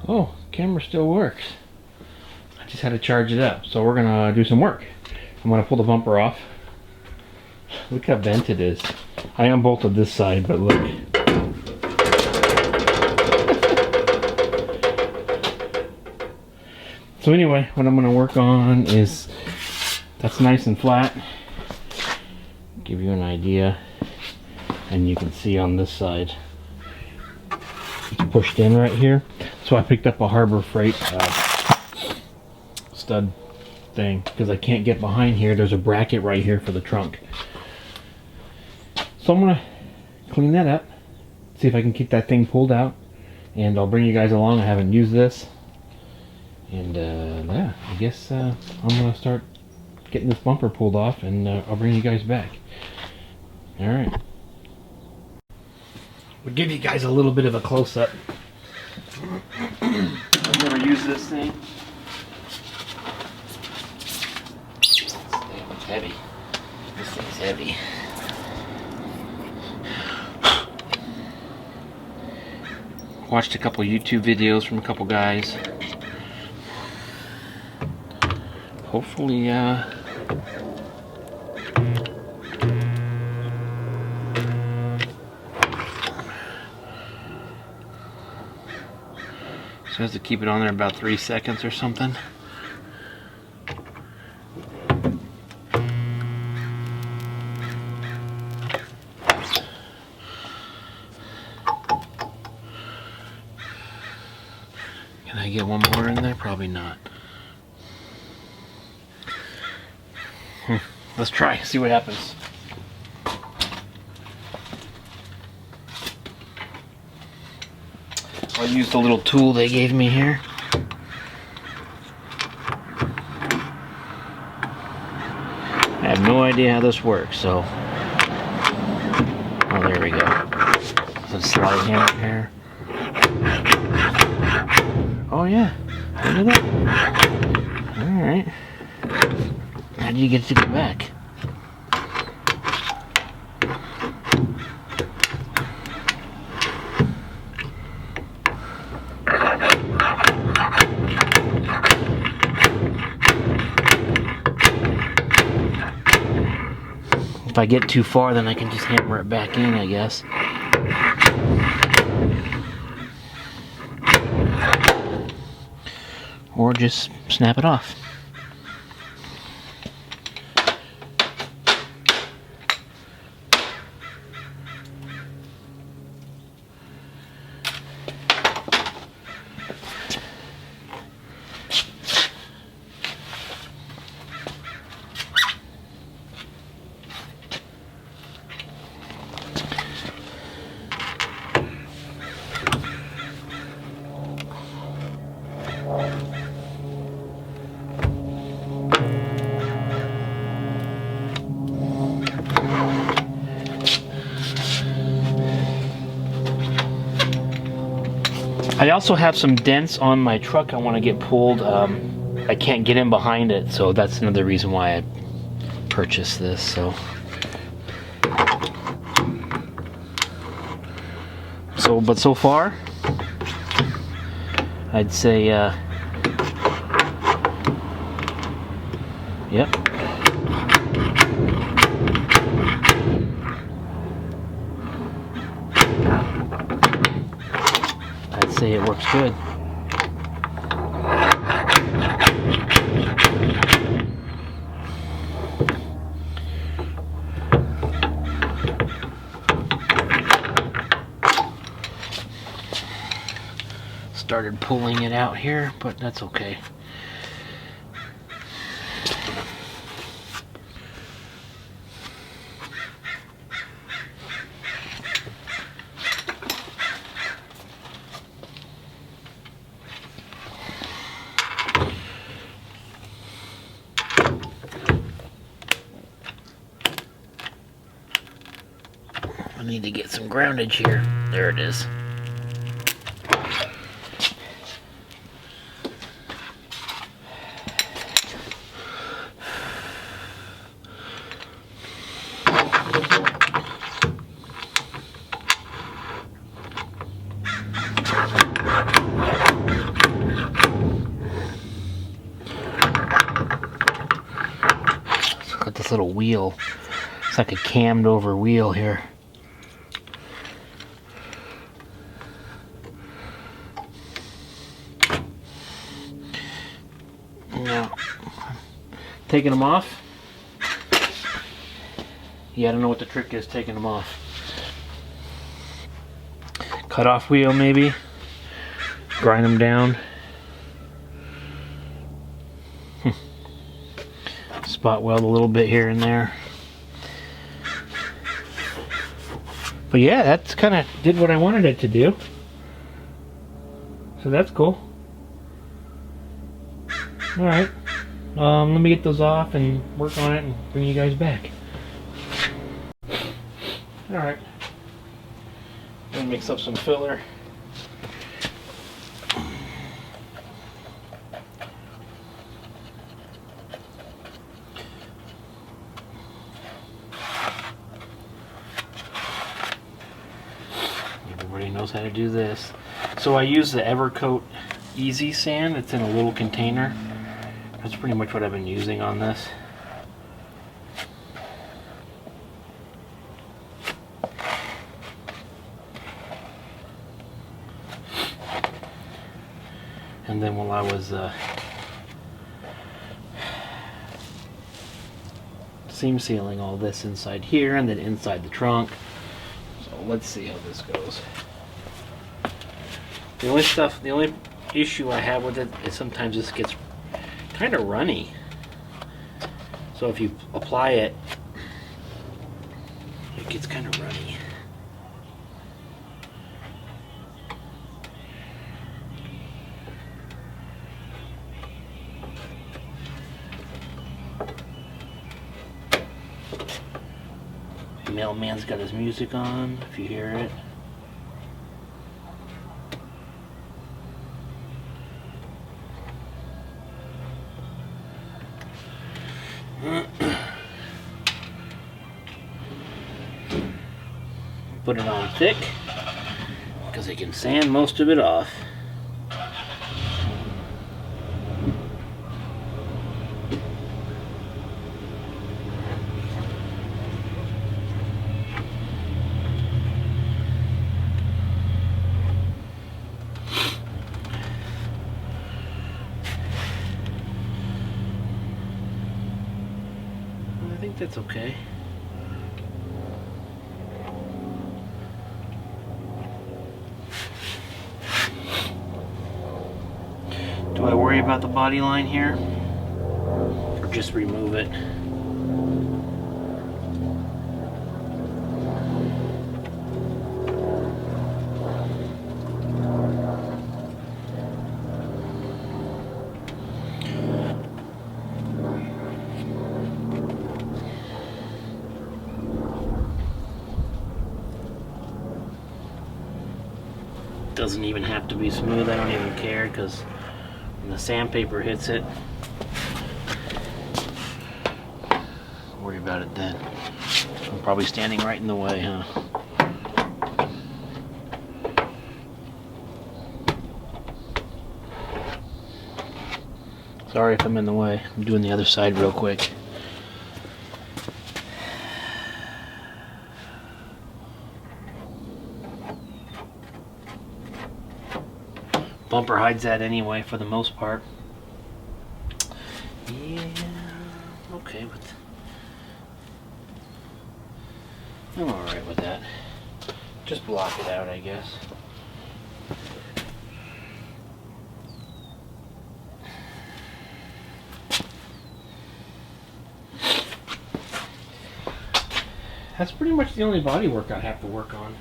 Oh, camera still works. I just had to charge it up. So we're gonna do some work. I'm gonna pull the bumper off. Look how bent it is. I unbolted this side, but look. So anyway, what I'm gonna work on is, that's nice and flat. Give you an idea. And you can see on this side, it's pushed in right here. So I picked up a Harbor Freight stud thing because I can't get behind here. There's a bracket right here for the trunk. So I'm gonna clean that up, see if I can keep that thing pulled out, and I'll bring you guys along. I haven't used this, and yeah, I guess I'm gonna start getting this bumper pulled off, and I'll bring you guys back. All right. We'll give you guys a little bit of a close-up. I've never used this thing. It's heavy. This thing's heavy. Watched a couple YouTube videos from a couple guys. Hopefully, so has to keep it on there about 3 seconds or something. Can I get one more in there? Probably not. Let's try, see what happens. I'll use the little tool they gave me here. I have no idea how this works, so. Oh, there we go. Some slide hammer here. Oh, yeah. Look at that. Alright. How do you get to go back? If I get too far, then I can just hammer it back in, I guess. Or just snap it off. I also have some dents on my truck I want to get pulled. I can't get in behind it, so that's another reason why I purchased this. So but so far, I'd say, yep. I'd say it works good. Started pulling it out here, but that's okay. I need to get some groundage here. There it is. this little wheel. It's like a cammed over wheel here. Now, taking them off. Yeah, I don't know what the trick is taking them off. Cut off wheel maybe. Grind them down. Spot weld a little bit here and there. But yeah, that's kind of did what I wanted it to do. So that's cool. Alright. Let me get those off and work on it and bring you guys back. Alright. Gonna mix up some filler. Everybody knows how to do this. So I use the Evercoat Easy Sand. It's in a little container. That's pretty much what I've been using on this. And then while I was seam sealing all this inside here and then inside the trunk. So let's see how this goes. The only issue I have with it is sometimes this gets kind of runny. So if you apply it, it gets kind of runny. Mailman's got his music on, if you hear it. Put it on thick because I can sand most of it off. I think that's okay. Do I worry about the body line here? Or just remove it? Doesn't even have to be smooth, I don't even care, because when the sandpaper hits it, don't worry about it then. I'm probably standing right in the way, huh? Sorry if I'm in the way. I'm doing the other side real quick. Bumper hides that anyway for the most part. Yeah, okay with. I'm alright with that. Just block it out, I guess. That's pretty much the only body work I have to work on.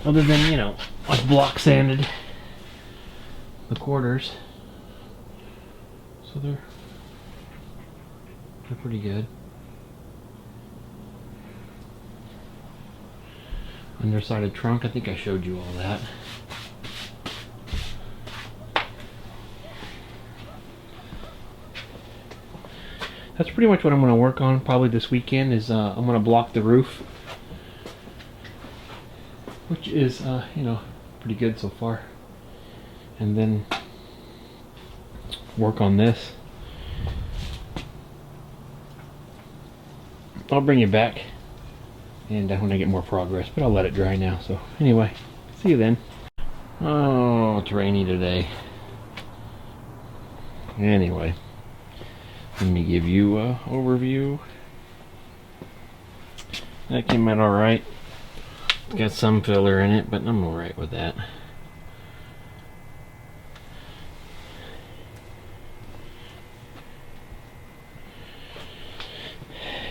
Other than, you know, I've block sanded the quarters. So they're pretty good. Undersided trunk, I think I showed you all that. That's pretty much what I'm going to work on probably this weekend is I'm going to block the roof. Which is, you know, pretty good so far. And then work on this. I'll bring you back and when I get more progress, but I'll let it dry now. So anyway, see you then. Oh, it's rainy today. Anyway, let me give you an overview. That came out alright. It's got some filler in it, but I'm alright with that.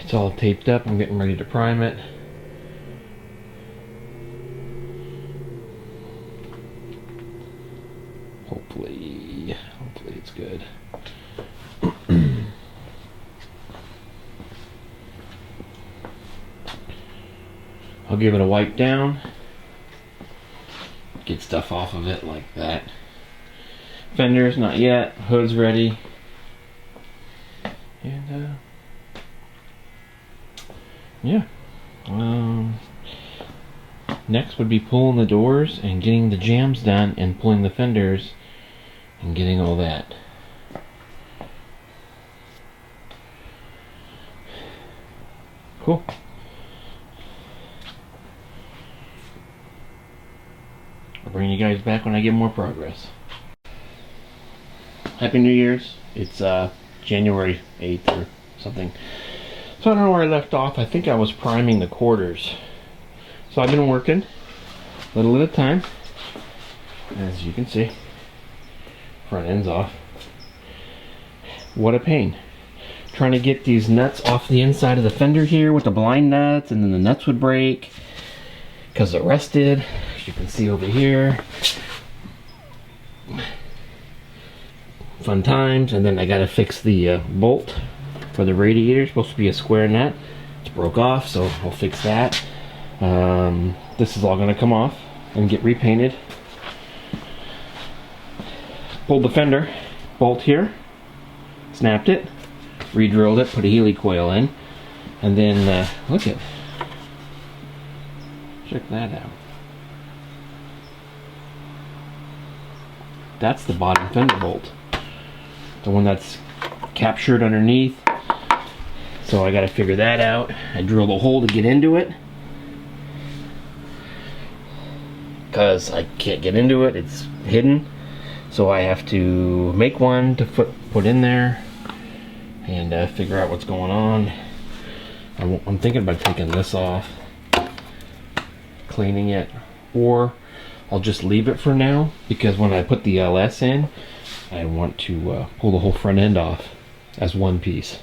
It's all taped up. I'm getting ready to prime it. Hopefully it's good. I'll give it a wipe down. Get stuff off of it like that. Fenders, not yet. Hood's ready. And yeah. Next would be pulling the doors and getting the jambs done and pulling the fenders and getting all that. Cool. I'll bring you guys back when I get more progress. Happy New Year's. It's January 8th or something. So I don't know where I left off. I think I was priming the quarters. So I've been working a little at a time. As you can see, front end's off. What a pain. Trying to get these nuts off the inside of the fender here with the blind nuts, and then the nuts would break because they're rusted, as you can see over here. Fun times. And then I gotta fix the bolt for the radiator. It's supposed to be a square nut. It's broke off, so I'll fix that. This is all gonna come off and get repainted. Pulled the fender bolt here, snapped it, re-drilled it, put a Healy coil in, and then look at, check that out. That's the bottom fender bolt, the one that's captured underneath. So I got to figure that out. I drilled a hole to get into it because I can't get into it, it's hidden. So I have to make one to put in there and figure out what's going on. I'm thinking about taking this off, cleaning it, or I'll just leave it for now, because when I put the LS in, I want to pull the whole front end off as one piece.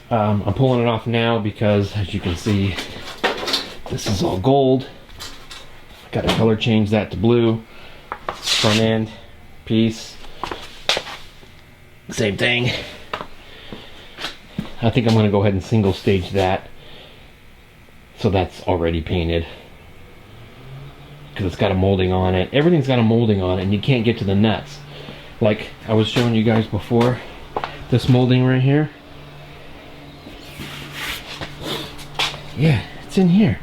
I'm pulling it off now because, as you can see, this is all gold. Got to color change that to blue. Front end piece, same thing. I think I'm going to go ahead and single stage that, so that's already painted, because it's got a molding on it. Everything's got a molding on it, and you can't get to the nuts. Like I was showing you guys before, this molding right here. Yeah, it's in here.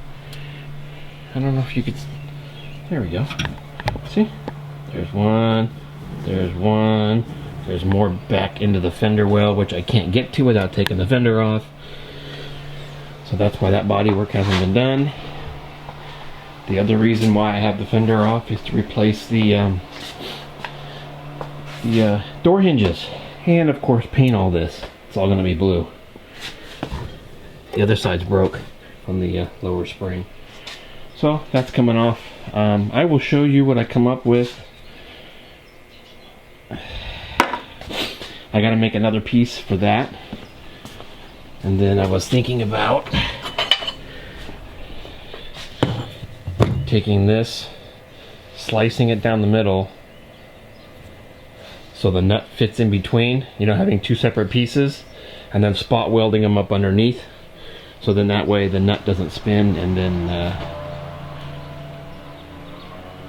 I don't know if you could. There we go. See? There's one. There's one. There's more back into the fender well, which I can't get to without taking the fender off. So that's why that body work hasn't been done. The other reason why I have the fender off is to replace the door hinges. And of course paint all this. It's all going to be blue. The other side's broke on the lower spring. So that's coming off. I will show you what I come up with. I got to make another piece for that. And then I was thinking about taking this, slicing it down the middle so the nut fits in between, you know, having two separate pieces, and then spot welding them up underneath, so then that way the nut doesn't spin, and then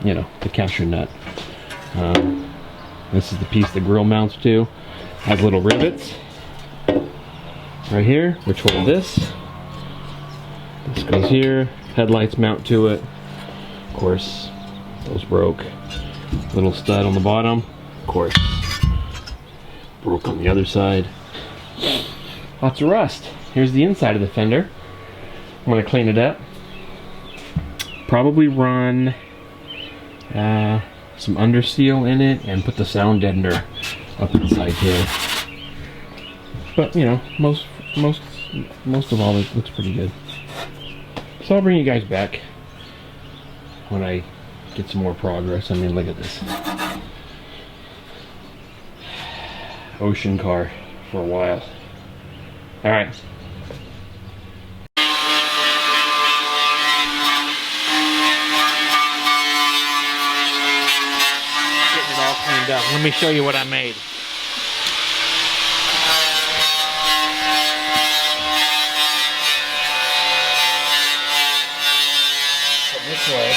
you know, the capture nut. This is the piece the grill mounts to. Has little rivets right here which hold this. This goes here. Headlights mount to it. Of course, those broke. Little stud on the bottom. Of course, broke on the other side. Lots of rust. Here's the inside of the fender. I'm gonna clean it up. Probably run some underseal in it and put the sound deadener up inside here. But you know, most of all, it looks pretty good. So I'll bring you guys back when I get some more progress. I mean, look at this. Ocean car for a while. All right. Getting it all cleaned up. Let me show you what I made. This way.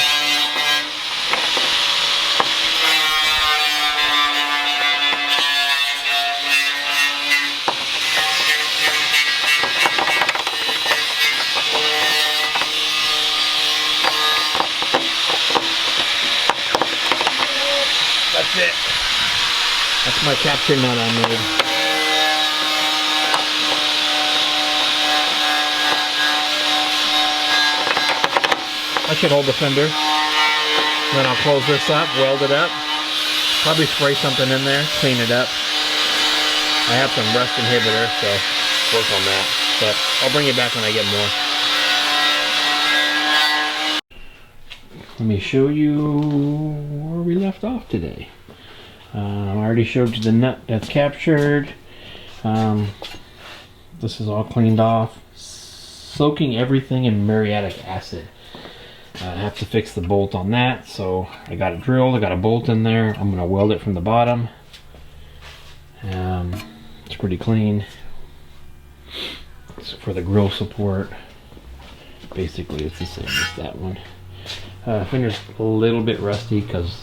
That's it. That's my capture nut I made. I should hold the fender. Then I'll close this up, weld it up, probably spray something in there, clean it up. I have some rust inhibitor, so work on that. But I'll bring you back when I get more. Let me show you where we left off today. I already showed you the nut that's captured. This is all cleaned off. Soaking everything in muriatic acid. I have to fix the bolt on that, so I got it drilled, I got a bolt in there. I'm going to weld it from the bottom. It's pretty clean. So for the grill support, basically it's the same as that one. Finger's a little bit rusty because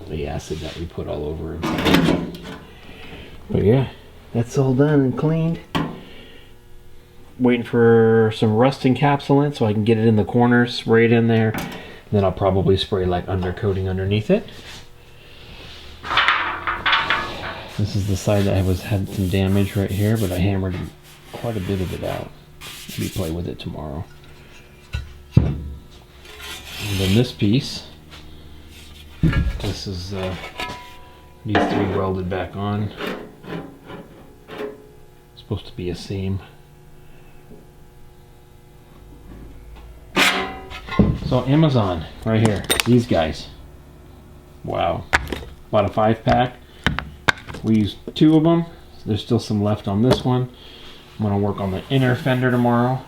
the acid that we put all over it. But yeah, that's all done and cleaned. Waiting for some rust encapsulant so I can get it in the corners, spray it in there. Then I'll probably spray like undercoating underneath it. This is the side that had some damage right here, but I hammered quite a bit of it out. Maybe play with it tomorrow. And then this piece, this is these three welded back on. It's supposed to be a seam. So Amazon, right here, these guys. Wow, bought a 5-pack. We used 2 of them. There's still some left on this one. I'm gonna work on the inner fender tomorrow.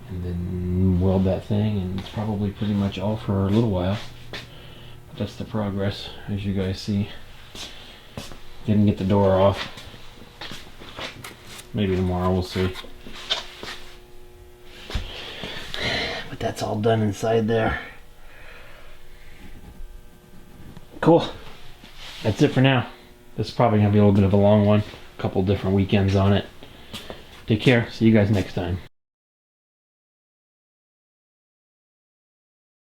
And then weld that thing, and it's probably pretty much all for a little while. But that's the progress, as you guys see. Didn't get the door off. Maybe tomorrow, we'll see. But that's all done inside there. Cool. That's it for now. This is probably going to be a little bit of a long one. A couple different weekends on it. Take care. See you guys next time.